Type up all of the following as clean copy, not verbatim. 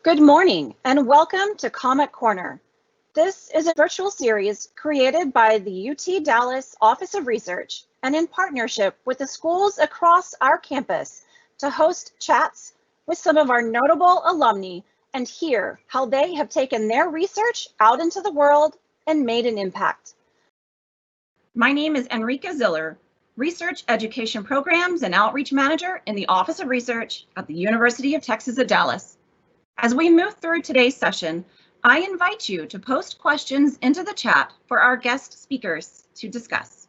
Good morning and welcome to Comet Corner. This is a virtual series created by the UT Dallas Office of Research and in partnership with the schools across our campus to host chats with some of our notable alumni and hear how they have taken their research out into the world and made an impact. My name is Enrica Ziller, Research Education Programs and Outreach Manager in the Office of Research at the University of Texas at Dallas. As we move through today's session, I invite you to post questions into the chat for our guest speakers to discuss.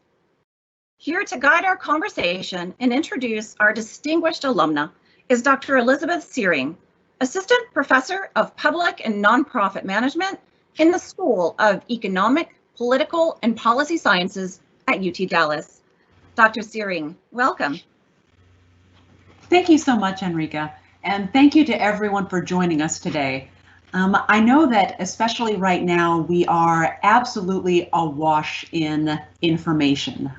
Here to guide our conversation and introduce our distinguished alumna is Dr. Elizabeth Searing, Assistant Professor of Public and Nonprofit Management in the School of Economic, Political, and Policy Sciences at UT Dallas. Dr. Searing, welcome. Thank you so much, Enrica. And thank you to everyone for joining us today. I know that especially right now, we are absolutely awash in information.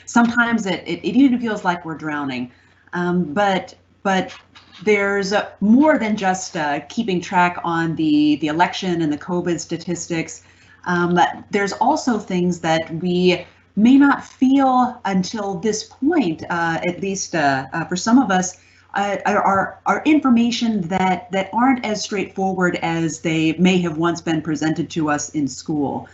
Sometimes it even feels like we're drowning, but there's more than just keeping track on the election and the COVID statistics. There's also things that we may not feel until this point, at least for some of us, are information that aren't as straightforward as they may have once been presented to us in school.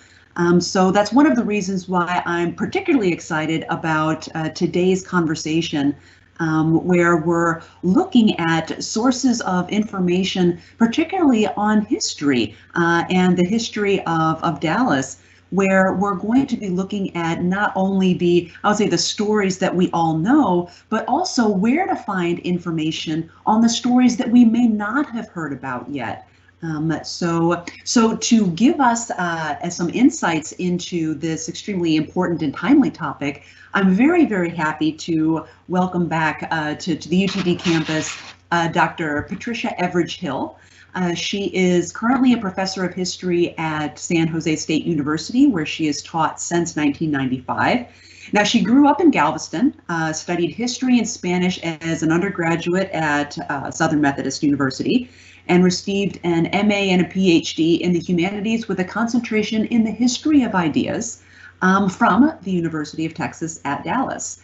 So that's one of the reasons why I'm particularly excited about today's conversation, where we're looking at sources of information, particularly on history and the history of Dallas, where we're going to be looking at not only the stories that we all know, but also where to find information on the stories that we may not have heard about yet. So to give us some insights into this extremely important and timely topic, I'm very, very happy to welcome back to the UTD campus Dr. Patricia Everidge-Hill. She is currently a professor of history at San Jose State University, where she has taught since 1995. Now, she grew up in Galveston, studied history and Spanish as an undergraduate at Southern Methodist University, and received an MA and a PhD in the humanities with a concentration in the history of ideas from the University of Texas at Dallas.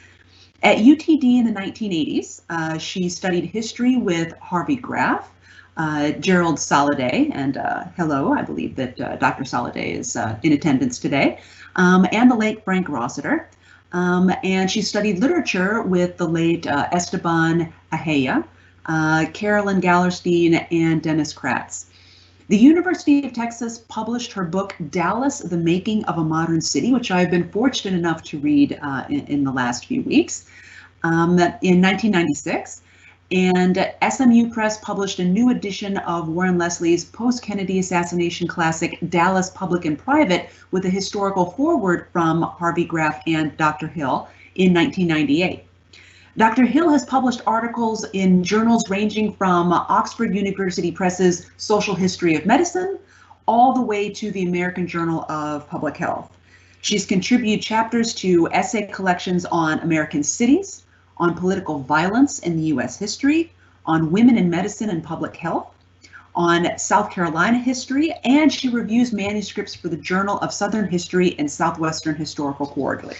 At UTD in the 1980s, she studied history with Harvey Graff, Gerald Soliday, and hello, I believe that Dr. Soliday is in attendance today, and the late Frank Rossiter. And she studied literature with the late Esteban Ahaya, Carolyn Gallerstein, and Dennis Kratz. The University of Texas published her book, Dallas, The Making of a Modern City, which I've been fortunate enough to read in the last few weeks, in 1996. And SMU Press published a new edition of Warren Leslie's post-Kennedy assassination classic, Dallas, Public and Private, with a historical foreword from Harvey Graff and Dr. Hill in 1998. Dr. Hill has published articles in journals ranging from Oxford University Press's Social History of Medicine all the way to the American Journal of Public Health. She's contributed chapters to essay collections on American cities, on political violence in the U.S. history, on women in medicine and public health, on South Carolina history, and she reviews manuscripts for the Journal of Southern History and Southwestern Historical Quarterly.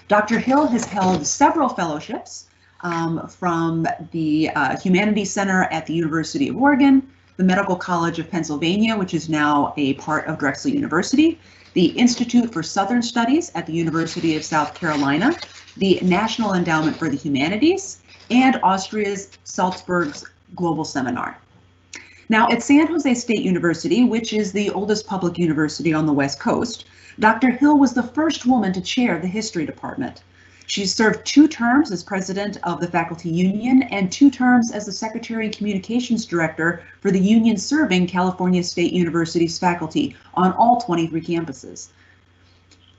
Dr. Hill has held several fellowships from the Humanities Center at the University of Oregon, the Medical College of Pennsylvania, which is now a part of Drexel University, the Institute for Southern Studies at the University of South Carolina, the National Endowment for the Humanities, and Austria's Salzburg's Global Seminar. Now, at San Jose State University, which is the oldest public university on the West Coast, Dr. Hill was the first woman to chair the history department. She served 2 terms as president of the faculty union and 2 terms as the secretary and communications director for the union serving California State University's faculty on all 23 campuses.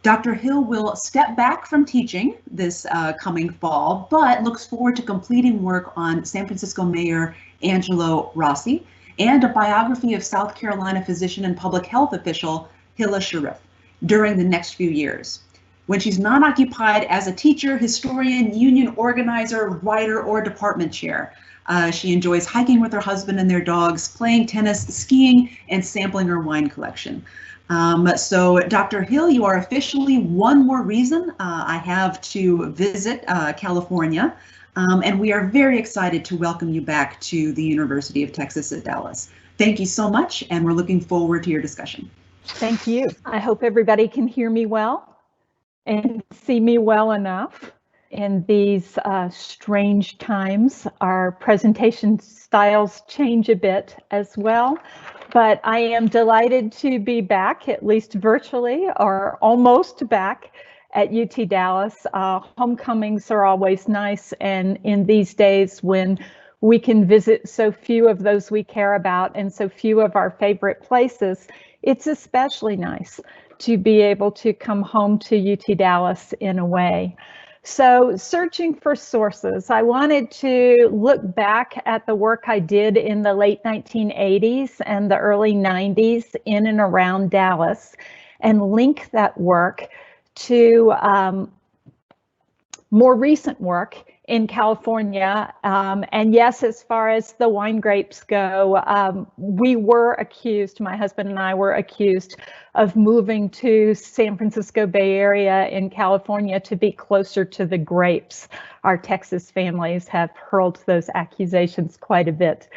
Dr. Hill will step back from teaching this coming fall, but looks forward to completing work on San Francisco Mayor Angelo Rossi and a biography of South Carolina physician and public health official Hilah Sheriff during the next few years. When she's not occupied as a teacher, historian, union organizer, writer, or department chair. She enjoys hiking with her husband and their dogs, playing tennis, skiing, and sampling her wine collection. So Dr. Hill, you are officially one more reason I have to visit California. And we are very excited to welcome you back to the University of Texas at Dallas. Thank you so much, and we're looking forward to your discussion. Thank you. I hope everybody can hear me well and see me well enough. In these strange times, our presentation styles change a bit as well, but I am delighted to be back, at least virtually, or almost back at UT Dallas. Homecomings are always nice, and in these days when we can visit so few of those we care about and so few of our favorite places, it's especially nice to be able to come home to UT Dallas in a way. So searching for sources, I wanted to look back at the work I did in the late 1980s and the early 90s in and around Dallas and link that work to more recent work in California. And yes, as far as the wine grapes go, we were accused, my husband and I were accused of moving to San Francisco Bay Area in California to be closer to the grapes. Our Texas families have hurled those accusations quite a bit.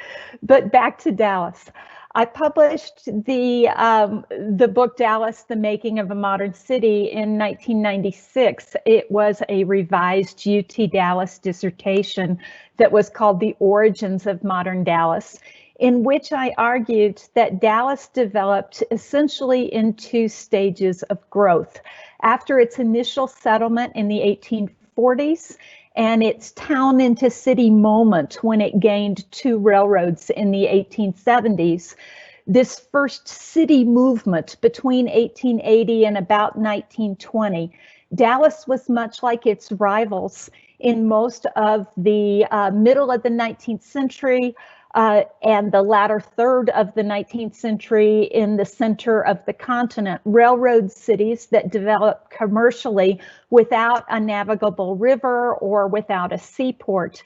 But back to Dallas. I published the book Dallas, The Making of a Modern City in 1996. It was a revised UT Dallas dissertation that was called The Origins of Modern Dallas, in which I argued that Dallas developed essentially in two stages of growth. After its initial settlement in the 1840s, and its town into city moment when it gained two railroads in the 1870s. This first city movement between 1880 and about 1920, Dallas was much like its rivals in most of the middle of the 19th century and the latter third of the 19th century in the center of the continent. Railroad cities that developed commercially without a navigable river or without a seaport.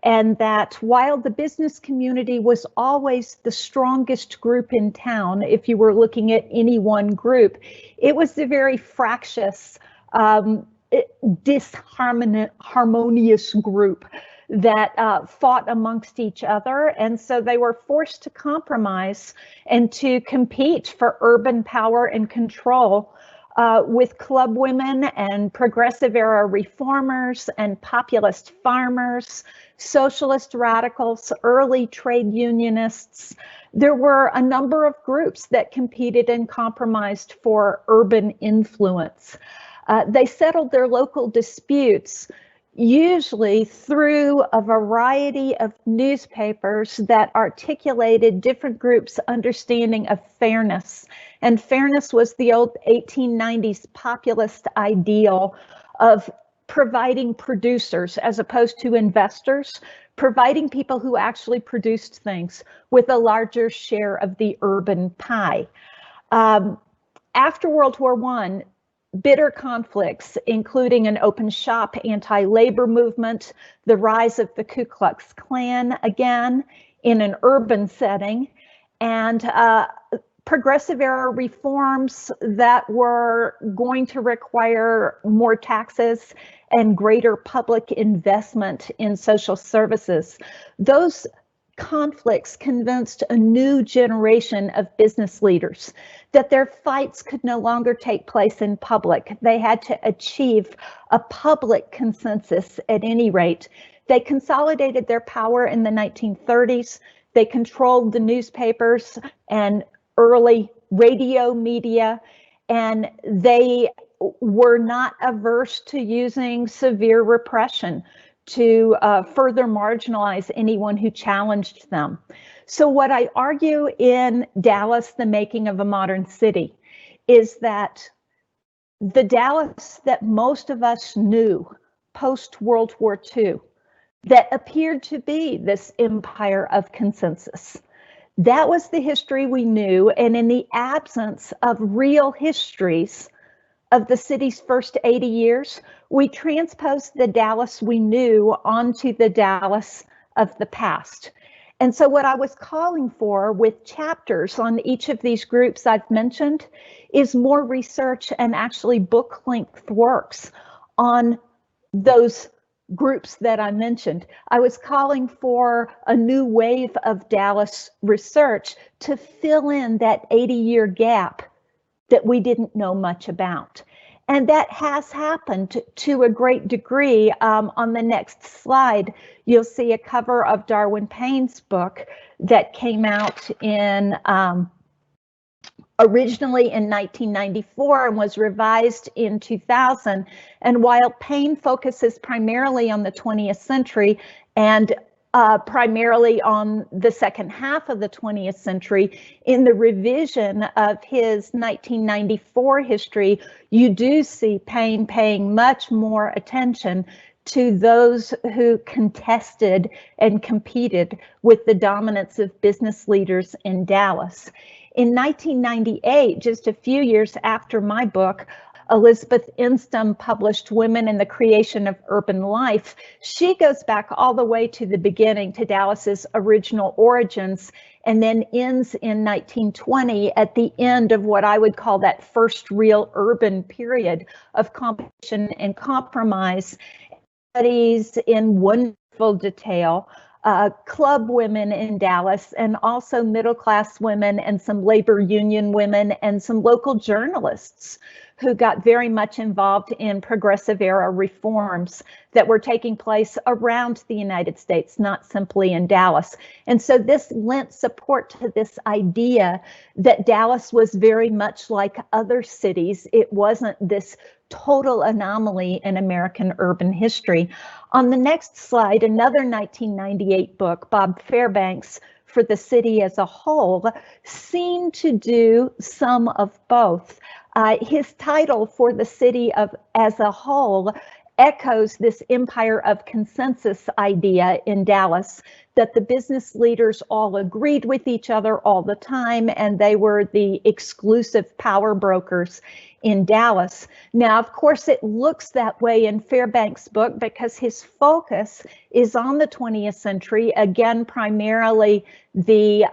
And that while the business community was always the strongest group in town, if you were looking at any one group, it was the very fractious, disharmonious group that fought amongst each other. And so they were forced to compromise and to compete for urban power and control with club women and progressive era reformers and populist farmers, socialist radicals, early trade unionists. There were a number of groups that competed and compromised for urban influence. They settled their local disputes usually through a variety of newspapers that articulated different groups' understanding of fairness. And fairness was the old 1890s populist ideal of providing producers as opposed to investors, providing people who actually produced things with a larger share of the urban pie. After World War I, bitter conflicts, including an open shop anti-labor movement, the rise of the Ku Klux Klan again in an urban setting, and progressive era reforms that were going to require more taxes and greater public investment in social services. Those conflicts convinced a new generation of business leaders that their fights could no longer take place in public. They had to achieve a public consensus at any rate. They consolidated their power in the 1930s. They controlled the newspapers and early radio media, and they were not averse to using severe repression to further marginalize anyone who challenged them. So what I argue in Dallas, The Making of a Modern City, is that the Dallas that most of us knew post-World War II, that appeared to be this empire of consensus, that was the history we knew, and in the absence of real histories of the city's first 80 years, we transposed the Dallas we knew onto the Dallas of the past. And so what I was calling for with chapters on each of these groups I've mentioned is more research and actually book-length works on those groups that I mentioned. I was calling for a new wave of Dallas research to fill in that 80-year gap that we didn't know much about. And that has happened to a great degree. On the next slide, you'll see a cover of Darwin Payne's book that came out in originally in 1994 and was revised in 2000. And while Payne focuses primarily on the 20th century and primarily on the second half of the 20th century, in the revision of his 1994 history, you do see Payne paying much more attention to those who contested and competed with the dominance of business leaders in Dallas. In 1998, just a few years after my book, Elizabeth Instum published Women in the Creation of Urban Life. She goes back all the way to the beginning, to Dallas's original origins, and then ends in 1920 at the end of what I would call that first real urban period of competition and compromise. Studies in wonderful detail club women in Dallas, and also middle-class women and some labor union women and some local journalists who got very much involved in progressive era reforms that were taking place around the United States, not simply in Dallas. And so this lent support to this idea that Dallas was very much like other cities. It wasn't this total anomaly in American urban history. On the next slide, another 1998 book, Bob Fairbanks, For the City as a Whole, seemed to do some of both. His title, For the City as a Whole, echoes this empire of consensus idea in Dallas, that the business leaders all agreed with each other all the time, and they were the exclusive power brokers in Dallas. Now, of course, it looks that way in Fairbanks' book because his focus is on the 20th century, again, primarily the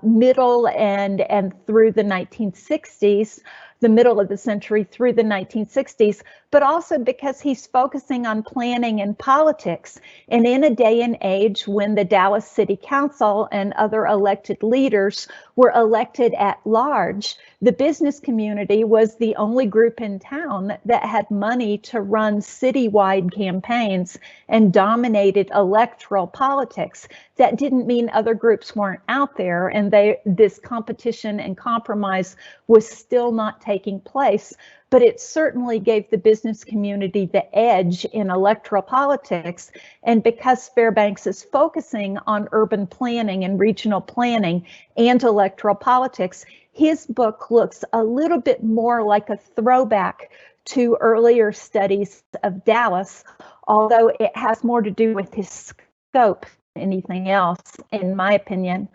middle and through the 1960s. The middle of the century through the 1960s, but also because he's focusing on planning and politics. And in a day and age when the Dallas City Council and other elected leaders were elected at large, the business community was the only group in town that had money to run citywide campaigns and dominated electoral politics. That didn't mean other groups weren't out there, and this competition and compromise was still not taking place, but it certainly gave the business community the edge in electoral politics. And because Fairbanks is focusing on urban planning and regional planning and electoral politics, his book looks a little bit more like a throwback to earlier studies of Dallas, although it has more to do with his scope than anything else, in my opinion.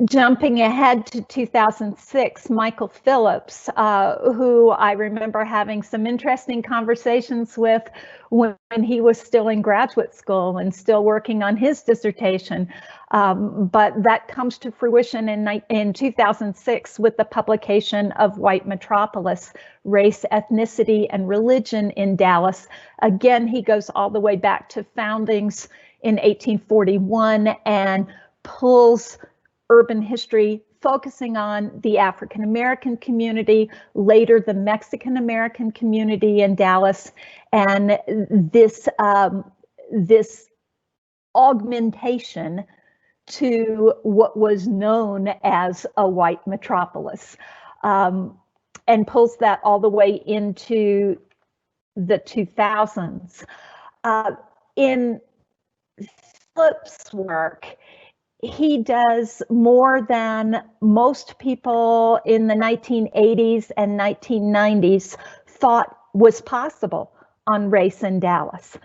Jumping ahead to 2006, Michael Phillips, who I remember having some interesting conversations with when he was still in graduate school and still working on his dissertation. But that comes to fruition in 2006 with the publication of White Metropolis, Race, Ethnicity, and Religion in Dallas. Again, he goes all the way back to foundings in 1841 and pulls urban history, focusing on the African American community, later the Mexican American community in Dallas, and this augmentation to what was known as a white metropolis, and pulls that all the way into the 2000s. In Phillips' work, he does more than most people in the 1980s and 1990s thought was possible on race in Dallas.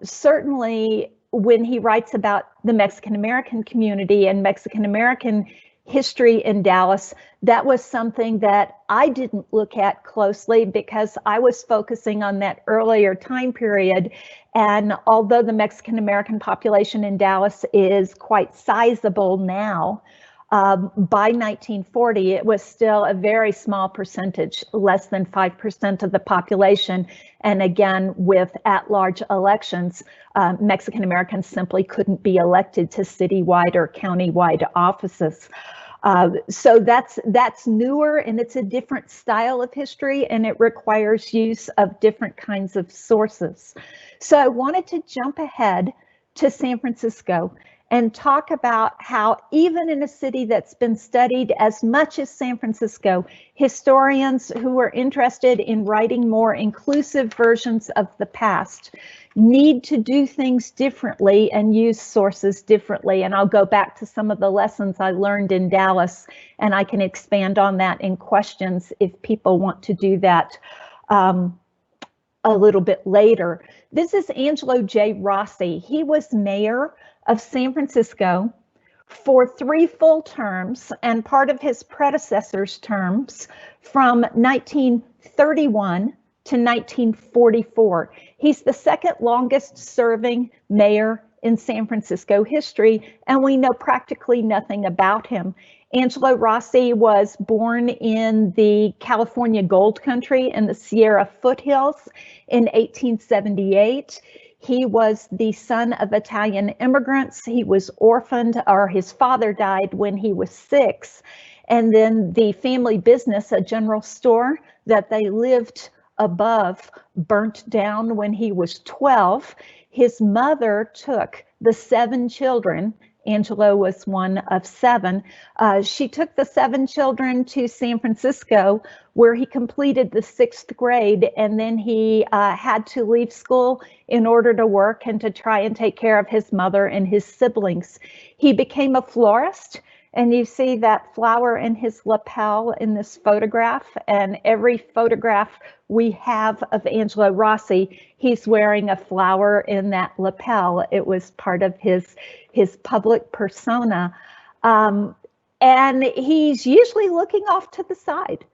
Certainly when he writes about the Mexican American community and Mexican American history in Dallas, that was something that I didn't look at closely because I was focusing on that earlier time period And although the Mexican American population in Dallas is quite sizable now, by 1940, it was still a very small percentage, less than 5% of the population. And again, with at-large elections, Mexican Americans simply couldn't be elected to citywide or countywide offices. So that's newer, and it's a different style of history, and it requires use of different kinds of sources. So I wanted to jump ahead to San Francisco and talk about how even in a city that's been studied as much as San Francisco, historians who are interested in writing more inclusive versions of the past need to do things differently and use sources differently. And I'll go back to some of the lessons I learned in Dallas, and I can expand on that in questions if people want to do that a little bit later. This is Angelo J Rossi. He was mayor of San Francisco for 3 full terms and part of his predecessor's terms from 1931 to 1944. He's the second longest serving mayor in San Francisco history, and we know practically nothing about him. Angelo Rossi was born in the California Gold Country in the Sierra foothills in 1878. He was the son of Italian immigrants. He was orphaned, or his father died when he was 6. And then the family business, a general store that they lived above, burnt down when he was 12. His mother took the 7 children. Angelo was one of 7. She took the 7 children to San Francisco, where he completed the 6th grade, and then he had to leave school in order to work and to try and take care of his mother and his siblings. He became a florist, and you see that flower in his lapel in this photograph, and every photograph we have of Angelo Rossi, he's wearing a flower in that lapel. It was part of his public persona. And he's usually looking off to the side.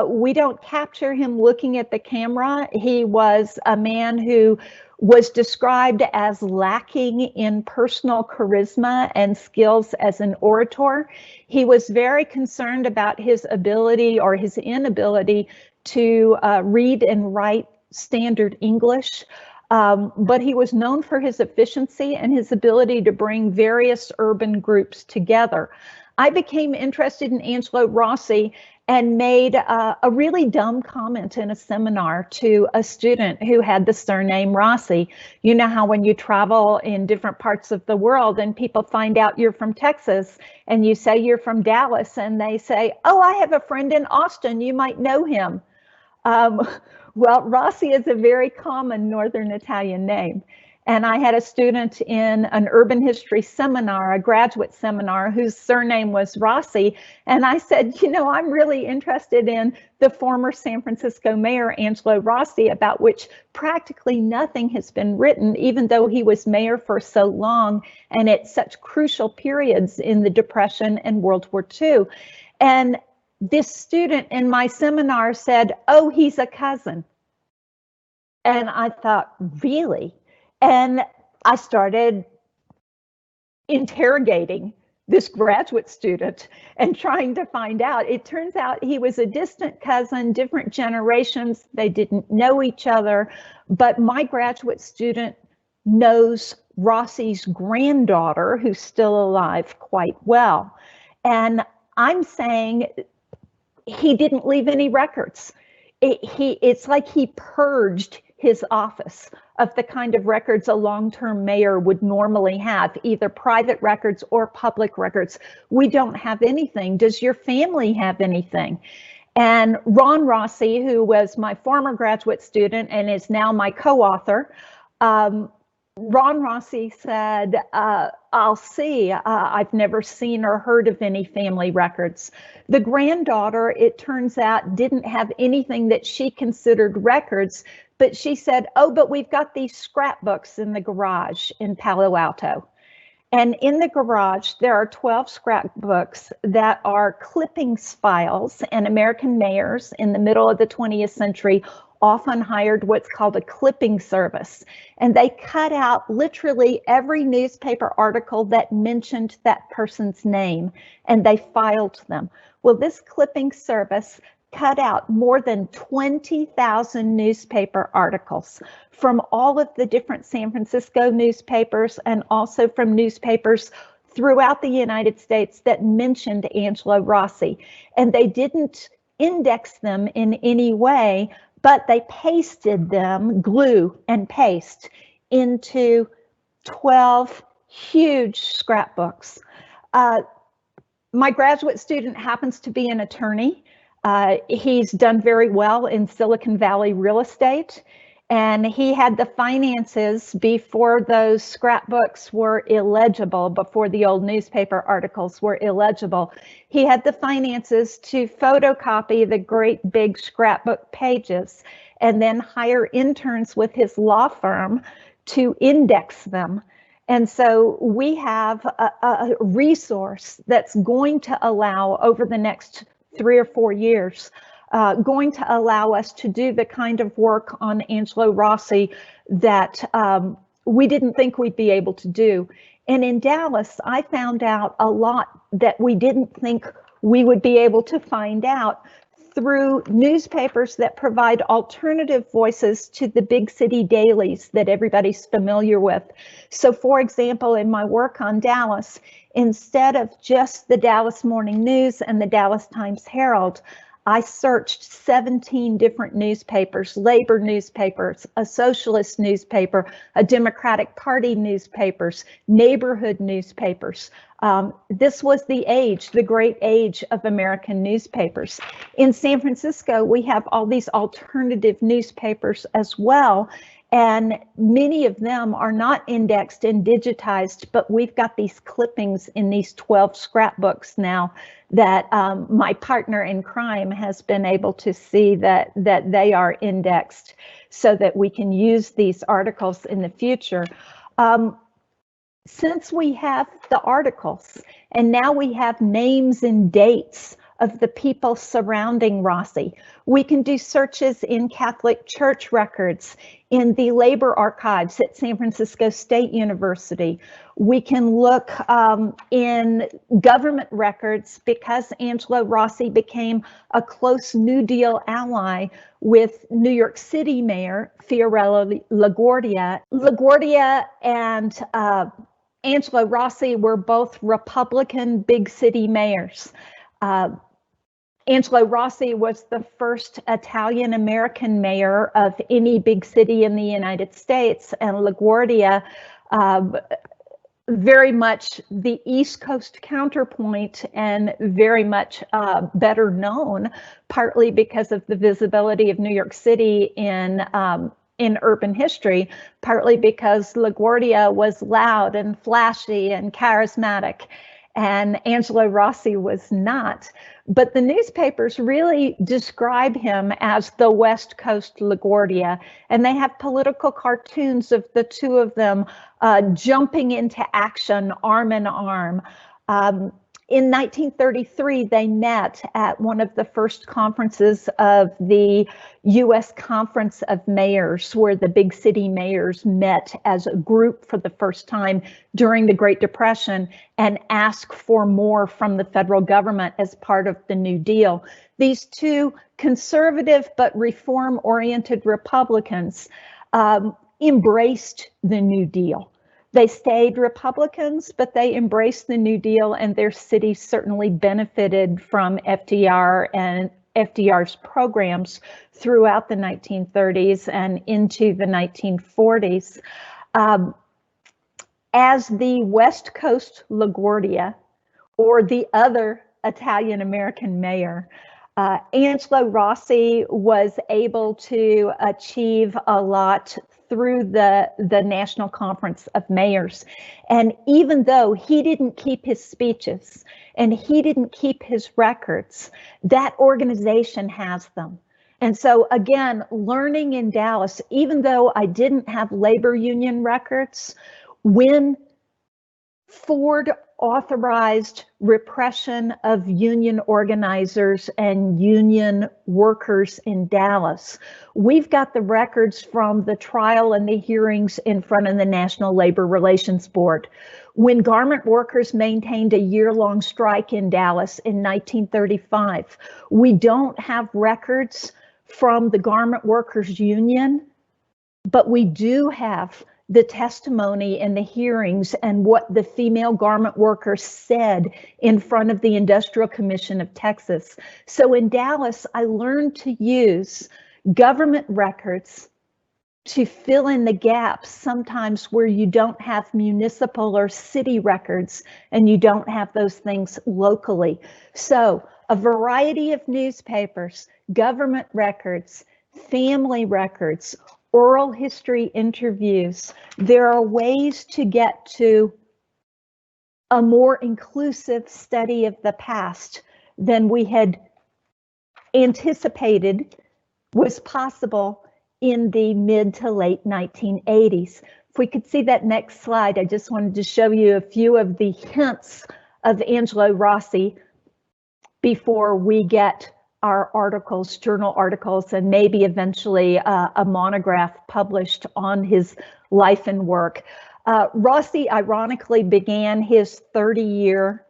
We don't capture him looking at the camera. He was a man who was described as lacking in personal charisma and skills as an orator. He was very concerned about his ability or his inability to read and write standard English. But he was known for his efficiency and his ability to bring various urban groups together. I became interested in Angelo Rossi and made a really dumb comment in a seminar to a student who had the surname Rossi. You know how when you travel in different parts of the world and people find out you're from Texas and you say you're from Dallas and they say, oh, I have a friend in Austin, you might know him. Well, Rossi is a very common Northern Italian name. And I had a student in an urban history seminar, a graduate seminar, whose surname was Rossi. And I said, you know, I'm really interested in the former San Francisco mayor, Angelo Rossi, about which practically nothing has been written, even though he was mayor for so long and at such crucial periods in the Depression and World War II. And this student in my seminar said, oh, he's a cousin. And I thought, really? And I started interrogating this graduate student and trying to find out. It turns out he was a distant cousin, different generations. They didn't know each other, but my graduate student knows Rossi's granddaughter, who's still alive, quite well. And I'm saying he didn't leave any records. It's like he purged his office of the kind of records a long-term mayor would normally have, either private records or public records. We don't have anything. Does your family have anything? And Ron Rossi, who was my former graduate student and is now my co-author, Ron Rossi said, I'll see. I've never seen or heard of any family records. The granddaughter, it turns out, didn't have anything that she considered records, but she said, oh, but we've got these scrapbooks in the garage in Palo Alto. And in the garage, there are 12 scrapbooks that are clippings files and American mayors in the middle of the 20th century, often hired what's called a clipping service. And they cut out literally every newspaper article that mentioned that person's name, and they filed them. Well, this clipping service cut out more than 20,000 newspaper articles from all of the different San Francisco newspapers and also from newspapers throughout the United States that mentioned Angelo Rossi. And they didn't index them in any way, but they pasted them, glue and paste, into 12 huge scrapbooks. My graduate student happens to be an attorney. He's done very well in Silicon Valley real estate, and he had the finances before those scrapbooks were illegible, before the old newspaper articles were illegible. He had the finances to photocopy the great big scrapbook pages and then hire interns with his law firm to index them. And so we have a resource that's going to allow, over the next 3 or 4 years, going to allow us to do the kind of work on Angelo Rossi that we didn't think we'd be able to do. And in Dallas, I found out a lot that we didn't think we would be able to find out through newspapers that provide alternative voices to the big city dailies that everybody's familiar with. So for example, in my work on Dallas, instead of just the Dallas Morning News and the Dallas Times-Herald, I searched 17 different newspapers, labor newspapers, a socialist newspaper, a Democratic Party newspapers, neighborhood newspapers. This was the age, the great age of American newspapers. In San Francisco, we have all these alternative newspapers as well, and many of them are not indexed and digitized, but we've got these clippings in these 12 scrapbooks now that my partner in crime has been able to see that they are indexed so that we can use these articles in the future. Since we have the articles and now we have names and dates of the people surrounding Rossi, we can do searches in Catholic Church records, in the labor archives at San Francisco State University. We can look in government records because Angelo Rossi became a close New Deal ally with New York City Mayor Fiorello LaGuardia. LaGuardia and Angelo Rossi were both Republican big city mayors. Angelo Rossi was the first Italian-American mayor of any big city in the United States, and LaGuardia, very much the East Coast counterpoint and very much better known, partly because of the visibility of New York City in urban history, partly because LaGuardia was loud and flashy and charismatic, and Angelo Rossi was not. But the newspapers really describe him as the West Coast LaGuardia, and they have political cartoons of the two of them jumping into action arm in arm. In 1933, they met at one of the first conferences of the U.S. Conference of Mayors, where the big city mayors met as a group for the first time during the Great Depression and asked for more from the federal government as part of the New Deal. These two conservative but reform-oriented Republicans embraced the New Deal. They stayed Republicans, but they embraced the New Deal, and their city certainly benefited from FDR and FDR's programs throughout the 1930s and into the 1940s. As the West Coast LaGuardia, or the other Italian-American mayor, Angelo Rossi was able to achieve a lot through the National Conference of Mayors. And even though he didn't keep his speeches and he didn't keep his records, that organization has them. And so again, learning in Dallas, even though I didn't have labor union records, when Ford authorized repression of union organizers and union workers in Dallas. We've got the records from the trial and the hearings in front of the National Labor Relations Board. When garment workers maintained a year-long strike in Dallas in 1935, we don't have records from the Garment Workers Union, but we do have the testimony and the hearings and what the female garment workers said in front of the Industrial Commission of Texas. So in Dallas, I learned to use government records to fill in the gaps sometimes where you don't have municipal or city records and you don't have those things locally. So a variety of newspapers, government records, family records, oral history interviews. There are ways to get to a more inclusive study of the past than we had anticipated was possible in the mid to late 1980s. If we could see that next slide, I just wanted to show you a few of the hints of Angelo Rossi before we get our articles, journal articles, and maybe eventually a monograph published on his life and work. Rossi ironically began his 30-year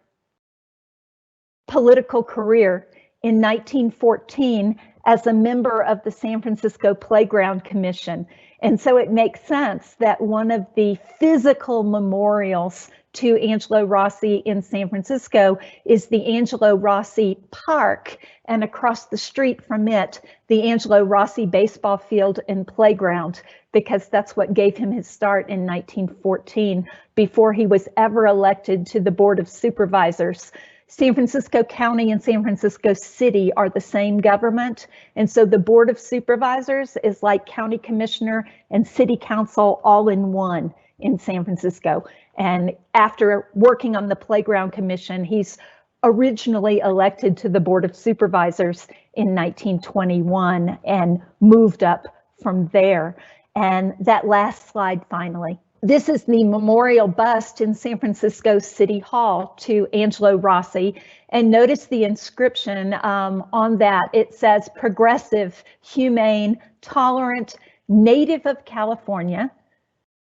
political career in 1914 as a member of the San Francisco Playground Commission. And so it makes sense that one of the physical memorials to Angelo Rossi in San Francisco is the Angelo Rossi Park, and across the street from it, the Angelo Rossi baseball field and playground, because that's what gave him his start in 1914 before he was ever elected to the Board of Supervisors. San Francisco County and San Francisco City are the same government, and so the Board of Supervisors is like county commissioner and city council all in one in San Francisco. And after working on the Playground Commission, he's originally elected to the Board of Supervisors in 1921 and moved up from there. And that last slide finally. This is the memorial bust in San Francisco City Hall to Angelo Rossi. And notice the inscription on that. It says, progressive, humane, tolerant, native of California,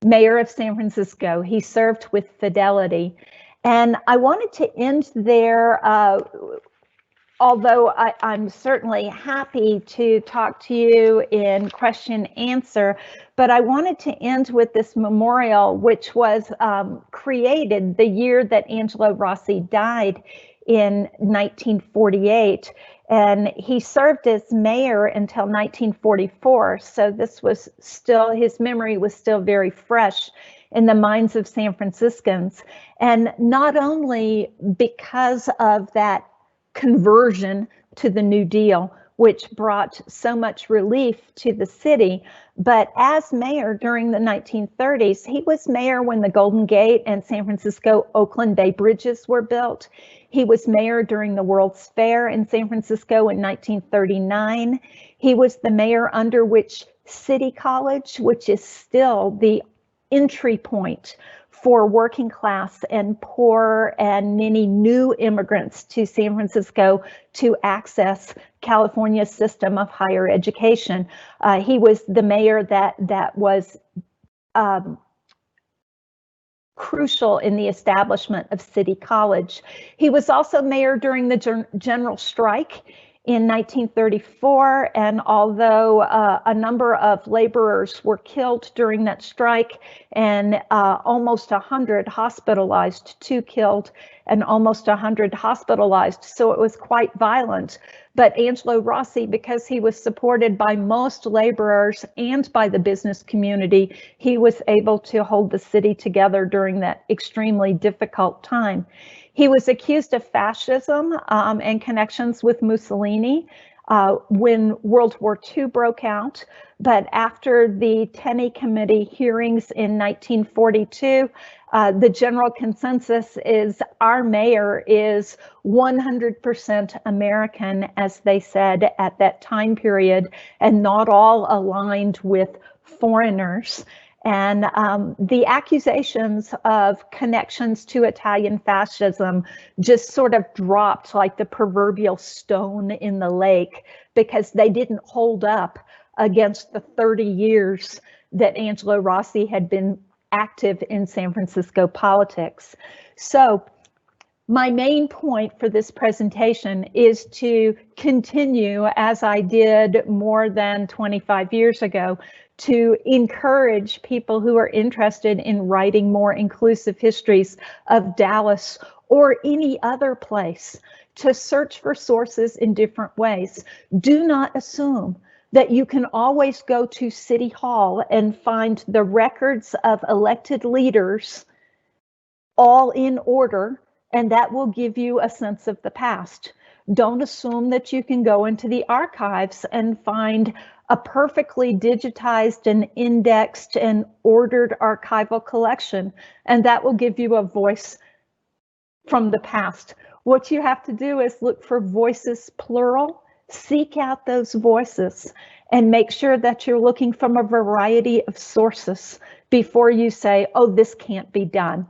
Mayor of San Francisco. He served with fidelity. And I wanted to end there, although I'm certainly happy to talk to you in question answer, but I wanted to end with this memorial, which was created the year that Angelo Rossi died in 1948. And he served as mayor until 1944. So this was still, his memory was still very fresh in the minds of San Franciscans. And not only because of that conversion to the New Deal, which brought so much relief to the city, but as mayor during the 1930s, he was mayor when the Golden Gate and San Francisco Oakland Bay bridges were built. He was mayor during the World's Fair in San Francisco in 1939. He was the mayor under which City College, which is still the entry point for working class and poor and many new immigrants to San Francisco to access California's system of higher education. He was the mayor that was crucial in the establishment of City College. He was also mayor during the general strike in 1934, and although a number of laborers were killed during that strike and almost 100 hospitalized, 2 killed and almost 100 hospitalized, so it was quite violent. But Angelo Rossi, because he was supported by most laborers and by the business community, he was able to hold the city together during that extremely difficult time. He was accused of fascism and connections with Mussolini when World War II broke out. But after the Tenney Committee hearings in 1942, the general consensus is our mayor is 100% American, as they said at that time period, and not all aligned with foreigners. And the accusations of connections to Italian fascism just sort of dropped like the proverbial stone in the lake, because they didn't hold up against the 30 years that Angelo Rossi had been active in San Francisco politics. So my main point for this presentation is to continue, as I did more than 25 years ago, to encourage people who are interested in writing more inclusive histories of Dallas or any other place to search for sources in different ways. Do not assume that you can always go to City Hall and find the records of elected leaders all in order, and that will give you a sense of the past. Don't assume that you can go into the archives and find a perfectly digitized and indexed and ordered archival collection, and that will give you a voice from the past. What you have to do is look for voices plural, seek out those voices, and make sure that you're looking from a variety of sources before you say, oh, this can't be done.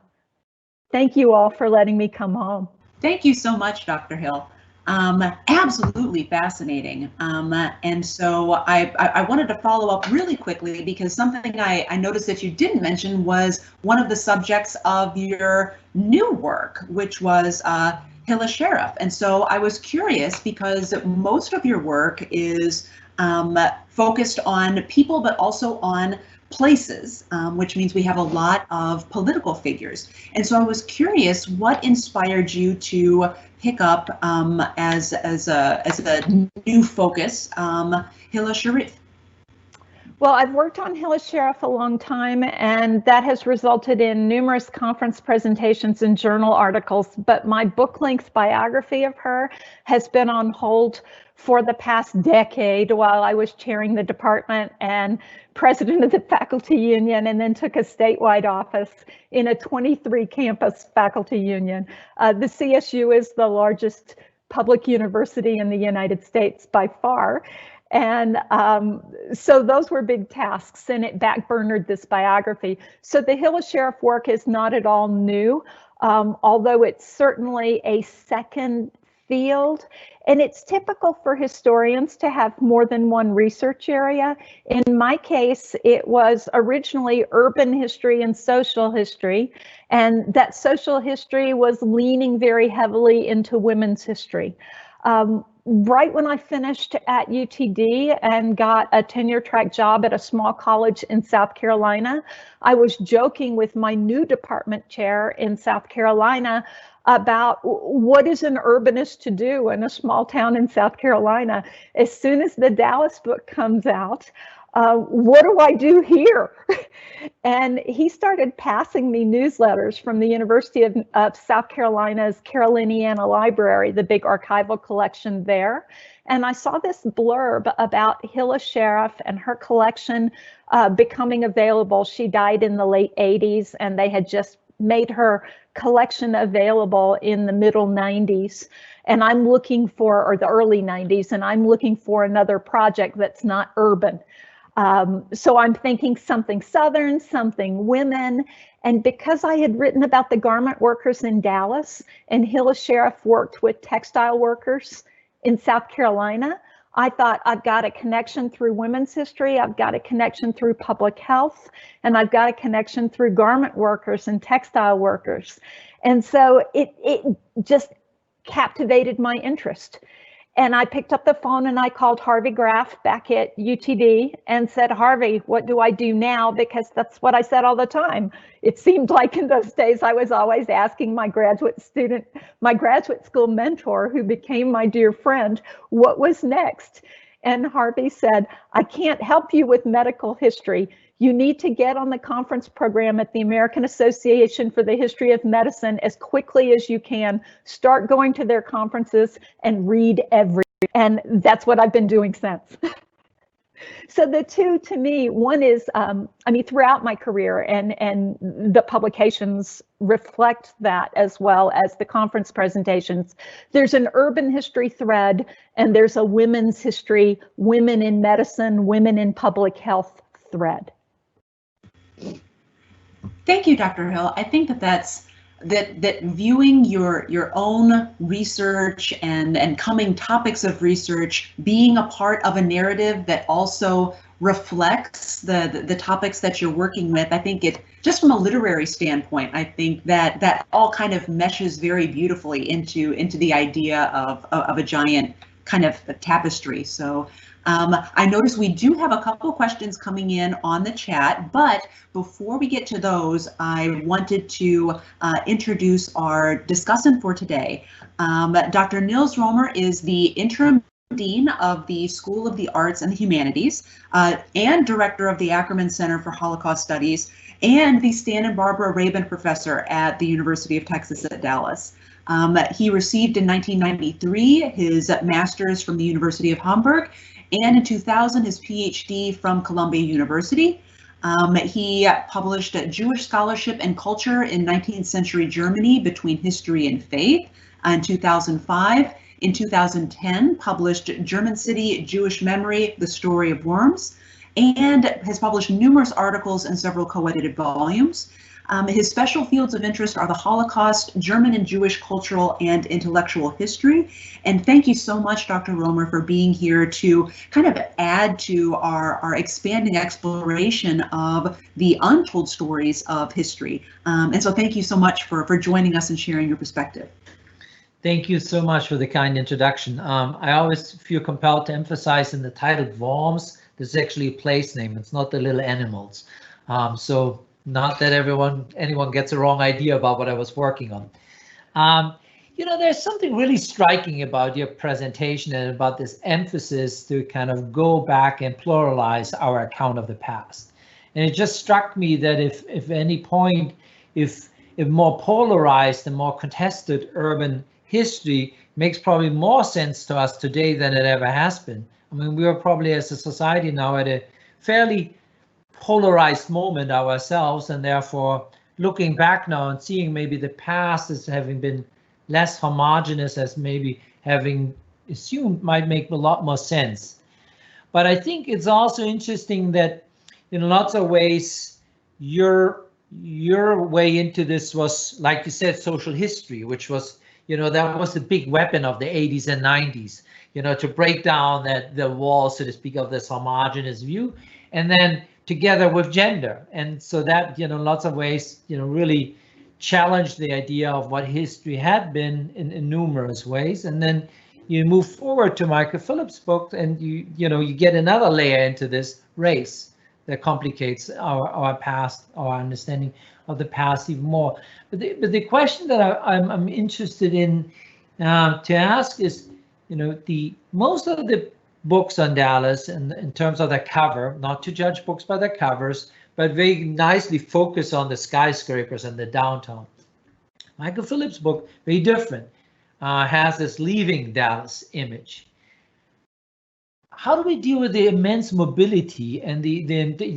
Thank you all for letting me come home. Thank you so much, Dr. Hill. Absolutely fascinating. And so I wanted to follow up really quickly, because something I noticed that you didn't mention was one of the subjects of your new work, which was Hilah Sheriff. And so I was curious, because most of your work is focused on people, but also on places, which means we have a lot of political figures. And so I was curious, what inspired you to pick up as a new focus, Hilah Sheriff? Well, I've worked on Hilah Sheriff a long time, and that has resulted in numerous conference presentations and journal articles, but my book-length biography of her has been on hold for the past decade while I was chairing the department and president of the faculty union, and then took a statewide office in a 23 campus faculty union. The CSU is the largest public university in the United States by far. And so those were big tasks, and it backburnered this biography. So the Hilah Sheriff work is not at all new, although it's certainly a second field. And it's typical for historians to have more than one research area. In my case, it was originally urban history and social history, and that social history was leaning very heavily into women's history. Right when I finished at UTD and got a tenure track job at a small college in South Carolina, I was joking with my new department chair in South Carolina about what is an urbanist to do in a small town in South Carolina. As soon as the Dallas book comes out, what do I do here? And he started passing me newsletters from the University of South Carolina's Caroliniana Library, the big archival collection there. And I saw this blurb about Hilah Sheriff and her collection becoming available. She died in the late 80s, and they had just made her collection available in the middle 90s. And I'm looking for, or the early 90s, and I'm looking for another project that's not urban. So I'm thinking something Southern, something women. And because I had written about the garment workers in Dallas, and Hilah Sheriff worked with textile workers in South Carolina, I thought, I've got a connection through women's history, I've got a connection through public health, and I've got a connection through garment workers and textile workers. And so it just captivated my interest. And I picked up the phone and I called Harvey Graff back at UTD and said, Harvey, what do I do now? Because that's what I said all the time. It seemed like in those days I was always asking my graduate school mentor, who became my dear friend, what was next? And Harvey said, I can't help you with medical history. You need to get on the conference program at the American Association for the History of Medicine as quickly as you can. Start going to their conferences and read everything. And that's what I've been doing since. So the two, to me, one is, throughout my career, and the publications reflect that as well as the conference presentations, there's an urban history thread, and there's a women's history, women in medicine, women in public health thread. Thank you, Dr. Hill. I think that viewing your own research and coming topics of research, being a part of a narrative that also reflects the topics that you're working with, I think it, just from a literary standpoint, I think that all kind of meshes very beautifully into the idea of a giant kind of tapestry. So I notice we do have a couple of questions coming in on the chat, but before we get to those, I wanted to introduce our discussant for today. Dr. Nils Romer is the interim Dean of the School of the Arts and the Humanities and Director of the Ackerman Center for Holocaust Studies and the Stan and Barbara Rabin Professor at the University of Texas at Dallas. He received in 1993 his master's from the University of Hamburg, and in 2000 his PhD from Columbia University. He published Jewish Scholarship and Culture in 19th Century Germany Between History and Faith in 2005. In 2010, published German City, Jewish Memory, The Story of Worms, and has published numerous articles and several co-edited volumes. His special fields of interest are the Holocaust, German and Jewish cultural and intellectual history. And thank you so much, Dr. Romer, for being here to kind of add to our expanding exploration of the untold stories of history. And so thank you so much for joining us and sharing your perspective. Thank you so much for the kind introduction. I always feel compelled to emphasize in the title Worms, this is actually a place name. It's not the little animals. So not that anyone gets a wrong idea about what I was working on. You know, there's something really striking about your presentation and about this emphasis to kind of go back and pluralize our account of the past. And it just struck me that if at any point, if more polarized and more contested urban history makes probably more sense to us today than it ever has been. I mean, we are probably as a society now at a fairly polarized moment ourselves, and therefore looking back now and seeing maybe the past as having been less homogeneous as maybe having assumed might make a lot more sense. But I think it's also interesting that in lots of ways your way into this was, like you said, social history, which was, you know, that was the big weapon of the 80s and 90s, you know, to break down the wall, so to speak, of this homogeneous view, and then together with gender. And so that, you know, in lots of ways, you know, really challenged the idea of what history had been in numerous ways. And then you move forward to Michael Phillips' book, and you get another layer into this race that complicates our past, our understanding of the past even more. But the question that I'm interested in to ask is, you know, most of the books on Dallas, and in terms of the cover, not to judge books by their covers, but very nicely focus on the skyscrapers and the downtown. Michael Phillips' book, very different, has this leaving Dallas image. How do we deal with the immense mobility and the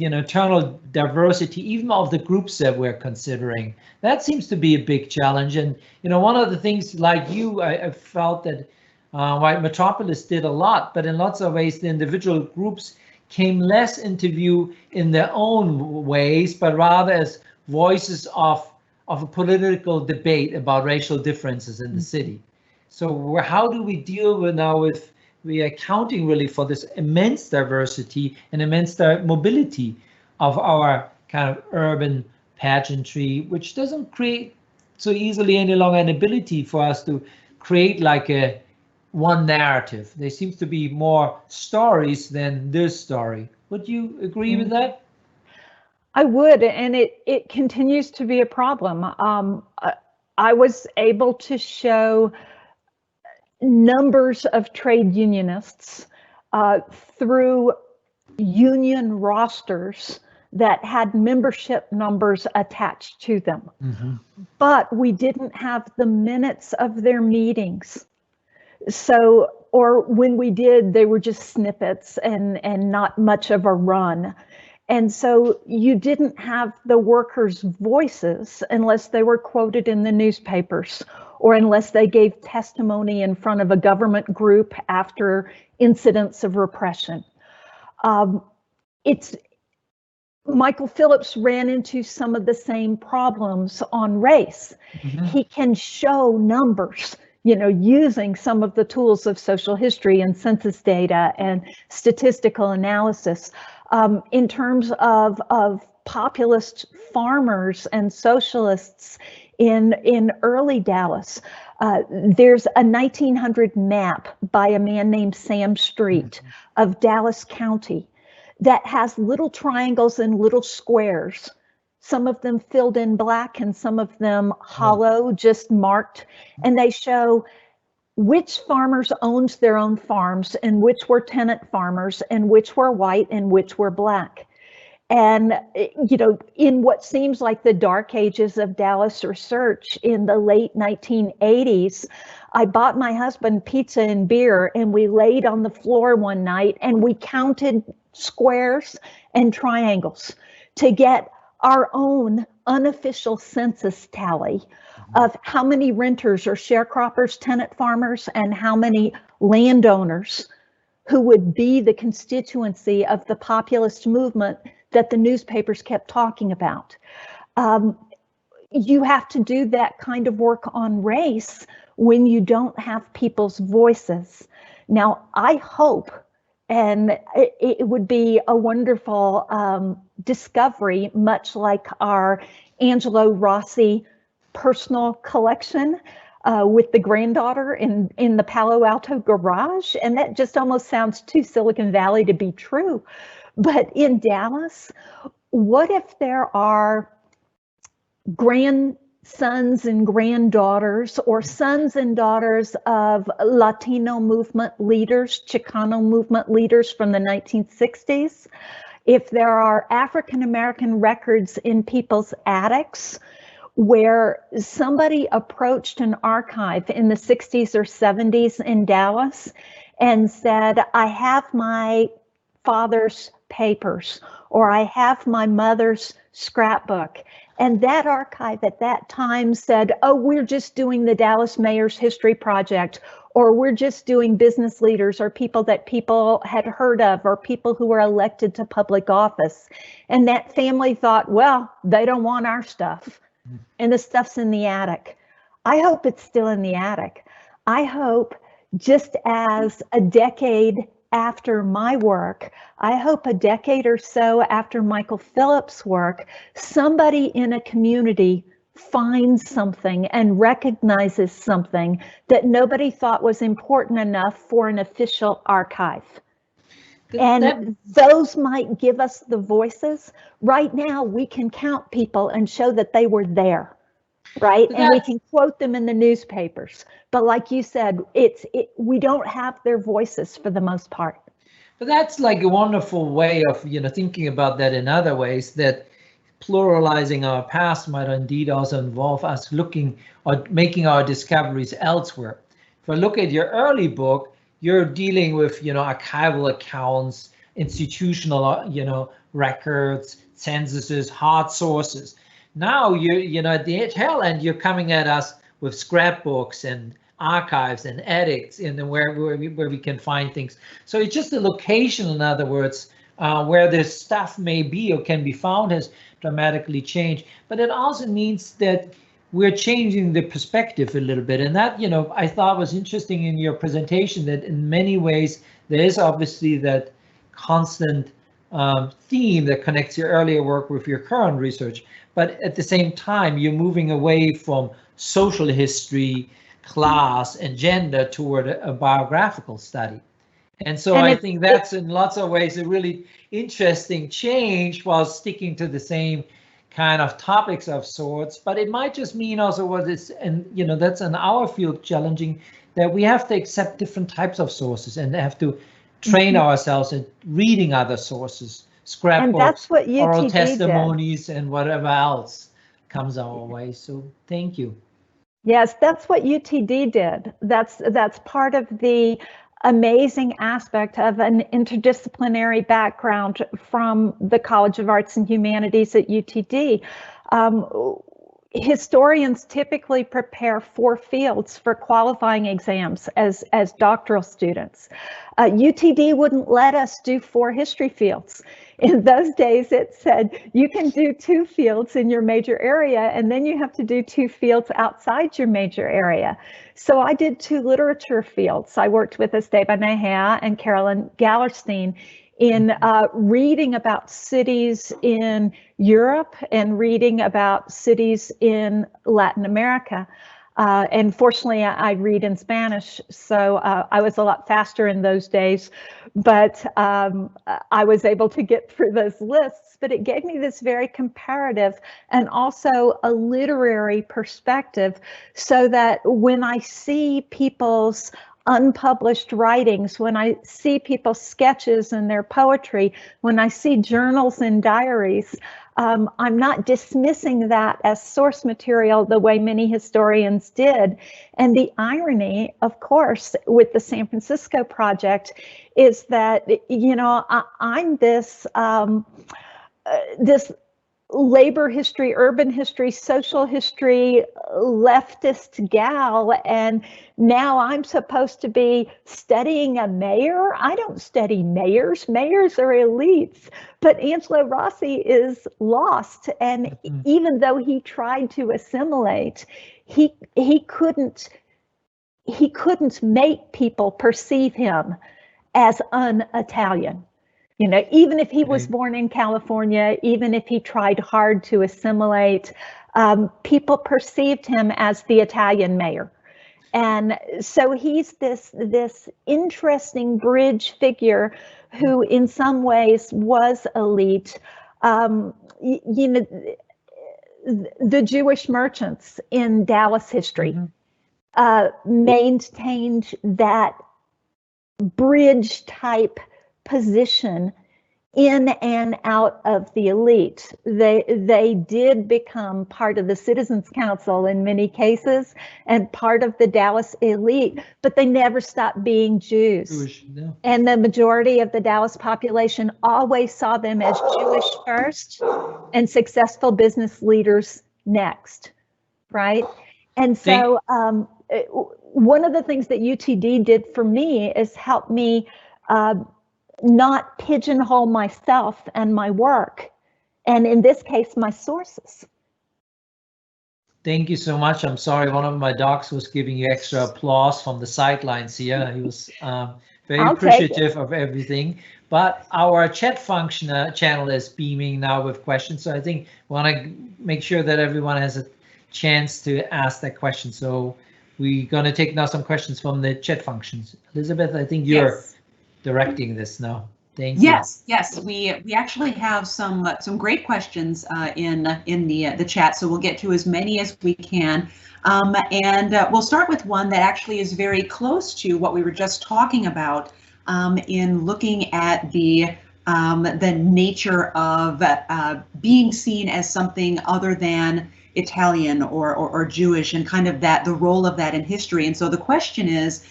internal diversity, even of the groups that we're considering? That seems to be a big challenge. And you know, one of the things, like you, I felt that White Metropolis did a lot, but in lots of ways the individual groups came less into view in their own ways, but rather as voices of a political debate about racial differences in the city. So how do we deal with now with we are accounting really for this immense diversity and immense mobility of our kind of urban pageantry, which doesn't create so easily any longer an ability for us to create like a one narrative. There seems to be more stories than this story. Would you agree with that? I would, and it continues to be a problem. I was able to show numbers of trade unionists through union rosters that had membership numbers attached to them. But we didn't have the minutes of their meetings. So, or when we did, they were just snippets and not much of a run. And so you didn't have the workers' voices unless they were quoted in the newspapers, or unless they gave testimony in front of a government group after incidents of repression. Michael Phillips ran into some of the same problems on race. Mm-hmm. He can show numbers, using some of the tools of social history and census data and statistical analysis. In terms of populist farmers and socialists in early Dallas, there's a 1900 map by a man named Sam Street of Dallas County that has little triangles and little squares, some of them filled in black and some of them hollow, just marked. And they show which farmers owned their own farms and which were tenant farmers and which were white and which were black. And, in what seems like the dark ages of Dallas research in the late 1980s, I bought my husband pizza and beer, and we laid on the floor one night and we counted squares and triangles to get our own unofficial census tally of how many renters or sharecroppers, tenant farmers, and how many landowners who would be the constituency of the populist movement that the newspapers kept talking about. You have to do that kind of work on race when you don't have people's voices. Now, I hope, and it would be a wonderful discovery, much like our Angelo Rossi personal collection with the granddaughter in the Palo Alto garage. And that just almost sounds too Silicon Valley to be true. But in Dallas, what if there are grandsons and granddaughters or sons and daughters of Latino movement leaders, Chicano movement leaders from the 1960s? If there are African-American records in people's attics where somebody approached an archive in the 60s or 70s in Dallas and said, I have my father's papers, or I have my mother's scrapbook. And that archive at that time said, oh, we're just doing the Dallas Mayor's History Project, or we're just doing business leaders or people that people had heard of, or people who were elected to public office. And that family thought, well, they don't want our stuff. And the stuff's in the attic. I hope it's still in the attic. I hope just as a decade after my work, I hope a decade or so after Michael Phillips' work, somebody in a community finds something and recognizes something that nobody thought was important enough for an official archive. And those might give us the voices. Right now, we can count people and show that they were there, right? And we can quote them in the newspapers. But like you said, we don't have their voices for the most part. But that's like a wonderful way of, thinking about that in other ways, that pluralizing our past might indeed also involve us looking or making our discoveries elsewhere. If I look at your early book, you're dealing with, archival accounts, institutional, records, censuses, hard sources. Now at the tail end, you're coming at us with scrapbooks and archives and edits, where we can find things. So it's just the location, in other words, where this stuff may be or can be found has dramatically changed. But it also means that we're changing the perspective a little bit. And that, I thought was interesting in your presentation, that in many ways, there is obviously that constant theme that connects your earlier work with your current research. But at the same time, you're moving away from social history, class, and gender toward a biographical study. And so I think that's in lots of ways a really interesting change while sticking to the same kind of topics of sorts. But it might just mean also what is, and that's in our field challenging, that we have to accept different types of sources and have to train ourselves in reading other sources, scrapbooks, oral testimonies, and whatever else comes our way. So thank you. Yes, that's what UTD did. That's part of the amazing aspect of an interdisciplinary background from the College of Arts and Humanities at UTD. historians typically prepare 4 fields for qualifying exams as doctoral students. UTD wouldn't let us do 4 history fields. In those days, it said you can do 2 fields in your major area, and then you have to do 2 fields outside your major area. So I did 2 literature fields. I worked with Esteban Nahea and Carolyn Gallerstein in reading about cities in Europe and reading about cities in Latin America. And fortunately, I read in Spanish, so I was a lot faster in those days, but I was able to get through those lists. But it gave me this very comparative and also a literary perspective, so that when I see people's unpublished writings, when I see people's sketches and their poetry, when I see journals and diaries, I'm not dismissing that as source material the way many historians did. And the irony, of course, with the San Francisco project is that, you know, I'm this this labor history, urban history, social history, leftist gal, and now I'm supposed to be studying a mayor. I don't study mayors. Mayors are elites. But Angelo Rossi is lost, and even though he tried to assimilate, he couldn't make people perceive him as un-Italian. You know, even if he was born in California, even if he tried hard to assimilate, people perceived him as the Italian mayor. And so he's this interesting bridge figure who in some ways was elite. You know, the Jewish merchants in Dallas history maintained that bridge type position in and out of the elite. They did become part of the Citizens Council in many cases and part of the Dallas elite, but they never stopped being Jews. No. And the majority of the Dallas population always saw them as Jewish first and successful business leaders next, right? And so one of the things that UTD did for me is help me not pigeonhole myself and my work, and in this case, my sources. Thank you so much. I'm sorry, one of my dogs was giving you extra applause from the sidelines here. He was very appreciative of everything. But our chat function channel is beaming now with questions, so I think we want to make sure that everyone has a chance to ask that question. So we're going to take now some questions from the chat functions. Elizabeth, I think you're directing this now. Thank you. Yes. We actually have some great questions in the chat, so we'll get to as many as we can. And we'll start with one that actually is very close to what we were just talking about in looking at the nature of being seen as something other than Italian or Jewish, and kind of the role of that in history. And so the question is,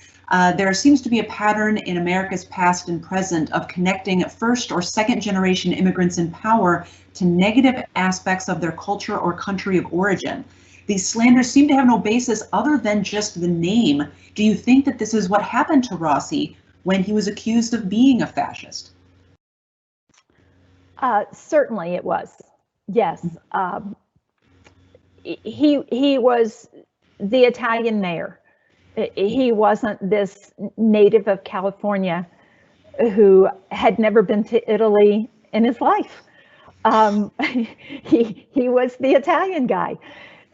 there seems to be a pattern in America's past and present of connecting first or second generation immigrants in power to negative aspects of their culture or country of origin. These slanders seem to have no basis other than just the name. Do you think that this is what happened to Rossi when he was accused of being a fascist? Certainly it was, yes. He was the Italian mayor. He wasn't this native of California who had never been to Italy in his life. He was the Italian guy,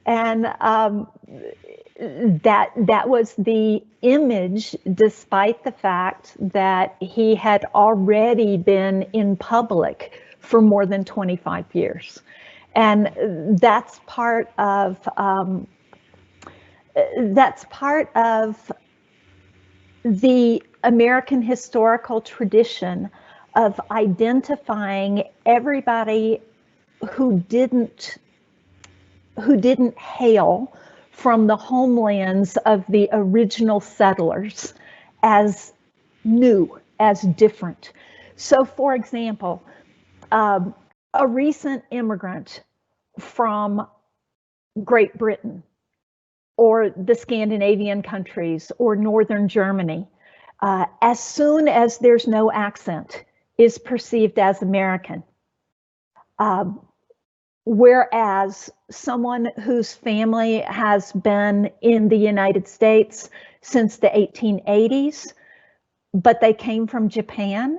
and that was the image, despite the fact that he had already been in public for more than 25 years, and that's part of the American historical tradition of identifying everybody who didn't hail from the homelands of the original settlers as new, as different. So, for example, a recent immigrant from Great Britain or the Scandinavian countries or Northern Germany, as soon as there's no accent, is perceived as American. Whereas someone whose family has been in the United States since the 1880s, but they came from Japan,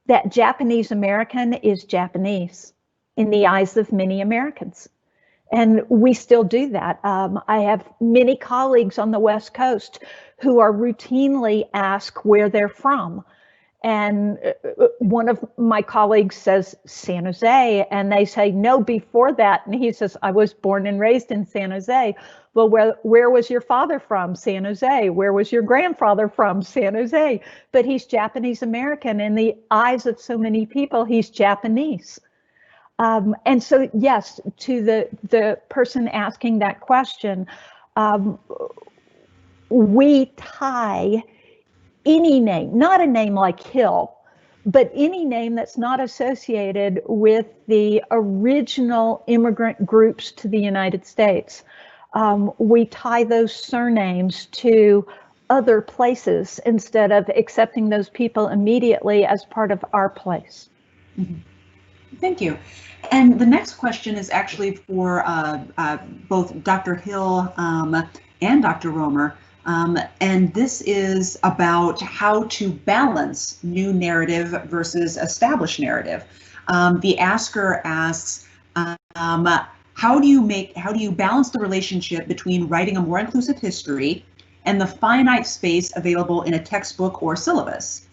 that Japanese American is Japanese in the eyes of many Americans. And we still do that. I have many colleagues on the West Coast who are routinely asked where they're from. And one of my colleagues says San Jose, and they say, no, before that. And he says, I was born and raised in San Jose. Well, where was your father from? San Jose. Where was your grandfather from? San Jose. But he's Japanese American. In the eyes of so many people, he's Japanese. And so, yes, to the person asking that question, we tie any name, not a name like Hill, but any name that's not associated with the original immigrant groups to the United States. We tie those surnames to other places instead of accepting those people immediately as part of our place. Mm-hmm. Thank you. And the next question is actually for both Dr. Hill and Dr. Romer. And this is about how to balance new narrative versus established narrative. The asker asks, how do you balance the relationship between writing a more inclusive history and the finite space available in a textbook or syllabus?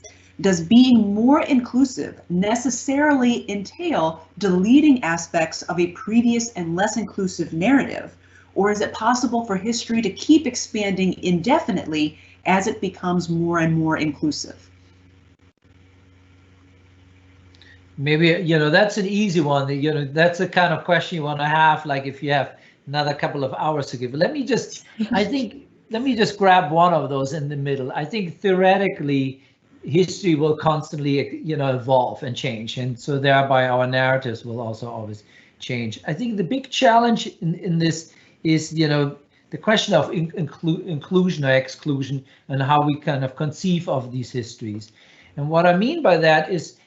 Does being more inclusive necessarily entail deleting aspects of a previous and less inclusive narrative? Or is it possible for history to keep expanding indefinitely as it becomes more and more inclusive? Maybe, that's an easy one. That's the kind of question you want to have, like if you have another couple of hours to give. Let me just grab one of those in the middle. I think theoretically, history will constantly, evolve and change. And so thereby our narratives will also always change. I think the big challenge in this is, the question of inclusion or exclusion and how we kind of conceive of these histories. And what I mean by that is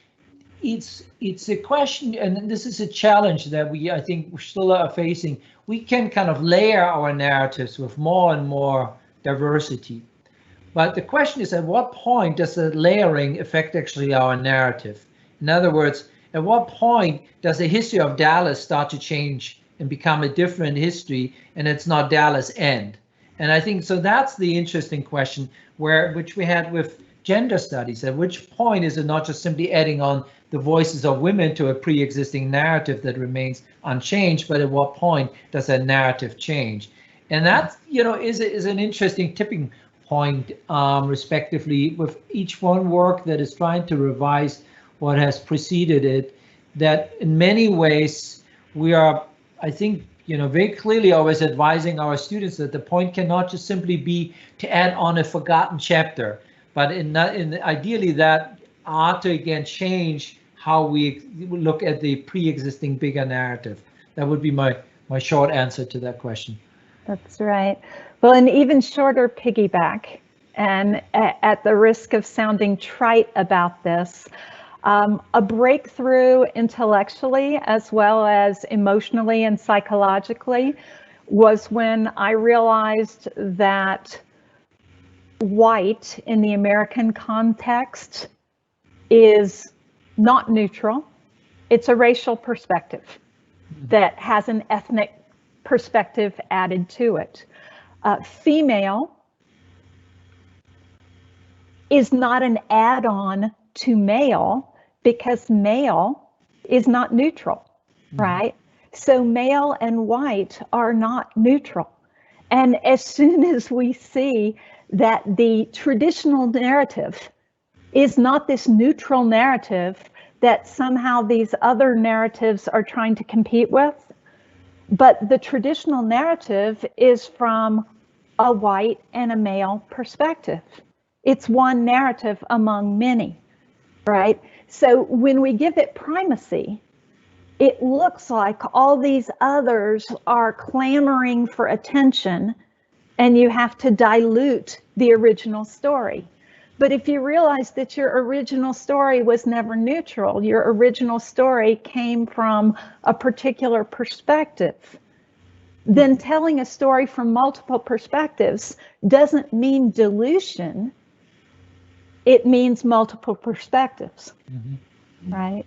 it's a question, and this is a challenge that I think we still are facing. We can kind of layer our narratives with more and more diversity. But the question is, at what point does the layering affect actually our narrative? In other words, at what point does the history of Dallas start to change and become a different history, and it's not Dallas end? And I think so that's the interesting question, which we had with gender studies. At which point is it not just simply adding on the voices of women to a pre-existing narrative that remains unchanged, but at what point does that narrative change? And that, is an interesting tipping point, respectively, with each one work that is trying to revise what has preceded it, that in many ways we are, I think, very clearly always advising our students that the point cannot just simply be to add on a forgotten chapter, but ideally that ought to again change how we look at the pre-existing bigger narrative. That would be my short answer to that question. That's right. Well, an even shorter piggyback, and at the risk of sounding trite about this, a breakthrough intellectually as well as emotionally and psychologically was when I realized that white in the American context is not neutral. It's a racial perspective that has an ethnic perspective added to it. Female is not an add-on to male because male is not neutral, right? So male and white are not neutral. And as soon as we see that the traditional narrative is not this neutral narrative that somehow these other narratives are trying to compete with, but the traditional narrative is from a white and a male perspective. It's one narrative among many, right? So when we give it primacy, it looks like all these others are clamoring for attention, and you have to dilute the original story. But if you realize that your original story was never neutral, your original story came from a particular perspective, then telling a story from multiple perspectives doesn't mean dilution. It means multiple perspectives, right?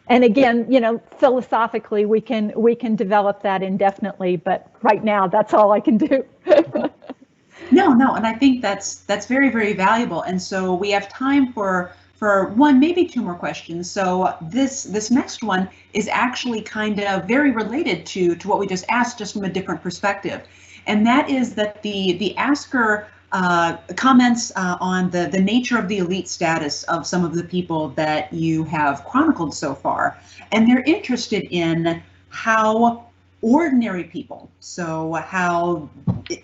And again, you know, philosophically, we can develop that indefinitely, but right now, that's all I can do. No, and I think that's very, very valuable. And so we have time for one, maybe two more questions. So this next one is actually kind of very related to what we just asked, just from a different perspective. And that is that the asker comments on the nature of the elite status of some of the people that you have chronicled so far. And they're interested in how ordinary people, so how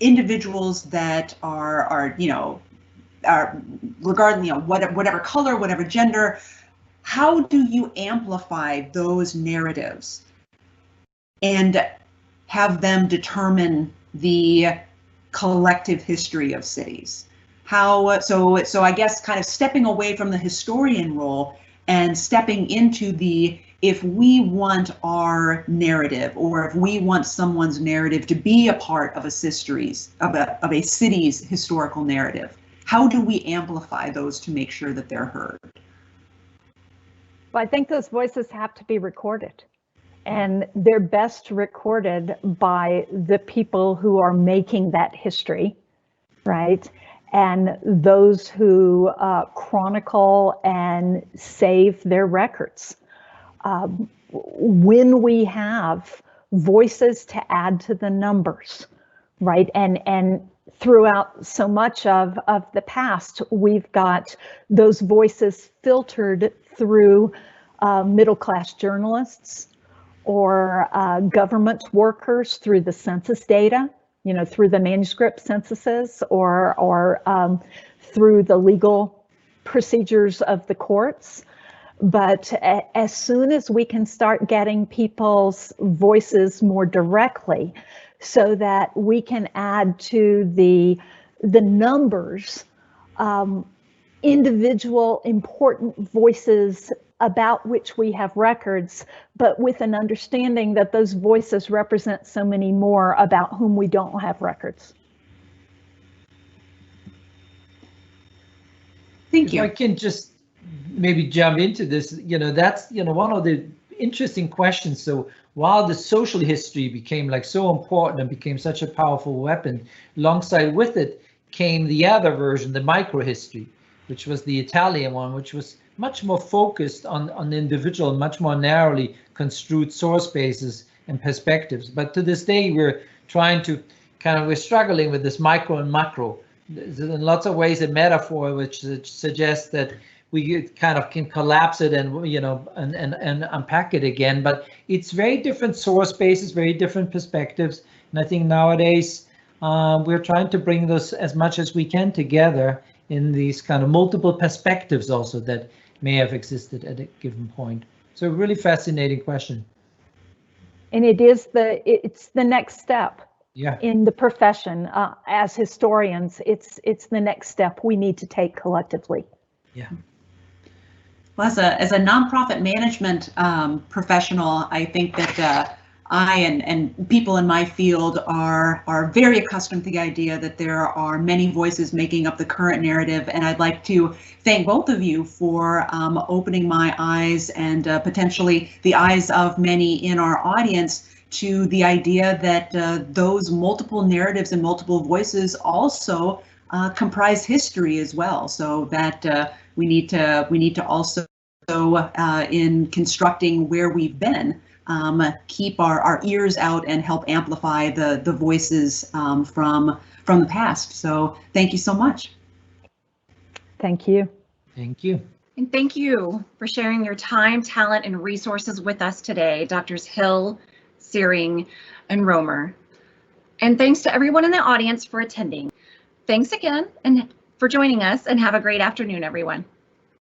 individuals that are regarding, you know, whatever color, whatever gender, how do you amplify those narratives and have them determine the collective history of cities? How, so I guess kind of stepping away from the historian role and stepping into the, if we want our narrative, or if we want someone's narrative to be a part of a city's historical narrative, how do we amplify those to make sure that they're heard? Well, I think those voices have to be recorded, and they're best recorded by the people who are making that history, right? And those who chronicle and save their records. When we have voices to add to the numbers, right? And throughout so much of the past, we've got those voices filtered through middle-class journalists or government workers through the census data, you know, through the manuscript censuses, or through the legal procedures of the courts. But as soon as we can start getting people's voices more directly, so that we can add to the numbers individual important voices about which we have records, but with an understanding that those voices represent so many more about whom we don't have records. Thank you. If I can just maybe jump into this, you know, that's, you know, one of the interesting questions. So while the social history became like so important and became such a powerful weapon, alongside with it came the other version, the microhistory, which was the Italian one, which was much more focused on the individual, much more narrowly construed source bases and perspectives. But to this day, we're trying to we're struggling with this micro and macro. There's in lots of ways a metaphor which suggests that we kind of can collapse it and, you know, and unpack it again. But it's very different source bases, very different perspectives. And I think nowadays we're trying to bring those as much as we can together in these kind of multiple perspectives also that may have existed at a given point. So a really fascinating question. And it's the next step. Yeah. In the profession, as historians, it's the next step we need to take collectively. Yeah. Well, as a nonprofit management professional, I think that I and people in my field are very accustomed to the idea that there are many voices making up the current narrative, and I'd like to thank both of you for opening my eyes and potentially the eyes of many in our audience to the idea that those multiple narratives and multiple voices also comprise history as well. So that we need to also, in constructing where we've been, keep our ears out and help amplify the voices from the past. So thank you so much. Thank you. Thank you. And thank you for sharing your time, talent, and resources with us today, Drs. Hill, Searing, and Romer. And thanks to everyone in the audience for attending. Thanks again and for joining us, and have a great afternoon, everyone.